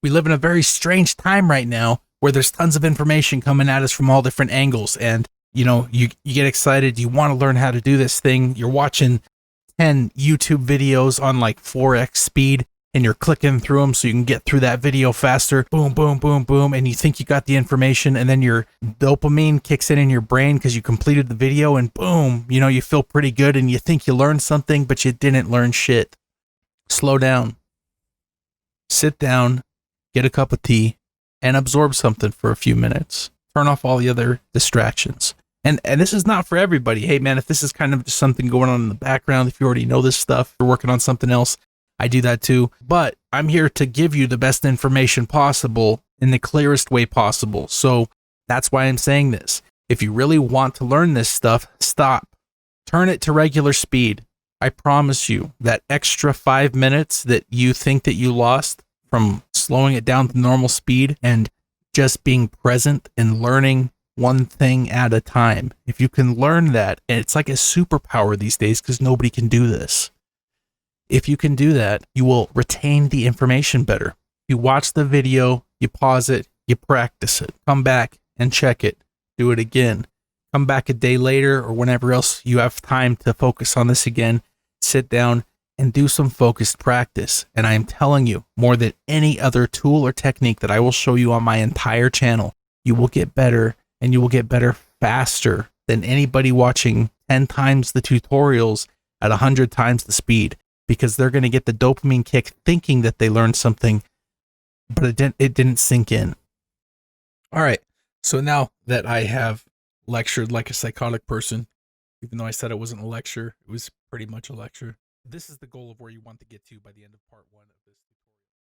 we live in a very strange time right now where there's tons of information coming at us from all different angles. And, you get excited. You want to learn how to do this thing. You're watching 10 YouTube videos on like 4x speed and you're clicking through them so you can get through that video faster. Boom, boom, boom, boom. And you think you got the information, and then your dopamine kicks in your brain because you completed the video, and boom, you feel pretty good and you think you learned something, but you didn't learn shit. Slow down. Sit down, get a cup of tea, and absorb something for a few minutes. Turn off all the other distractions. And this is not for everybody. Hey, man, if this is kind of just something going on in the background, if you already know this stuff, you're working on something else, I do that too. But I'm here to give you the best information possible in the clearest way possible. So that's why I'm saying this. If you really want to learn this stuff, stop. Turn it to regular speed. I promise you that extra 5 minutes that you think that you lost from slowing it down to normal speed and just being present and learning one thing at a time. If you can learn that, and it's like a superpower these days because nobody can do this. If you can do that, you will retain the information better. You watch the video, you pause it, you practice it, come back and check it, do it again. Come back a day later or whenever else you have time to focus on this again, sit down and do some focused practice. And I am telling you, more than any other tool or technique that I will show you on my entire channel, you will get better, and you will get better faster than anybody watching 10 times the tutorials at 100 times the speed, because they're going to get the dopamine kick thinking that they learned something, but it didn't sink in. All right. So now that I have lectured like a psychotic person, even though I said it wasn't a lecture, it was pretty much a lecture. This is the goal of where you want to get to by the end of part 1 of this tutorial.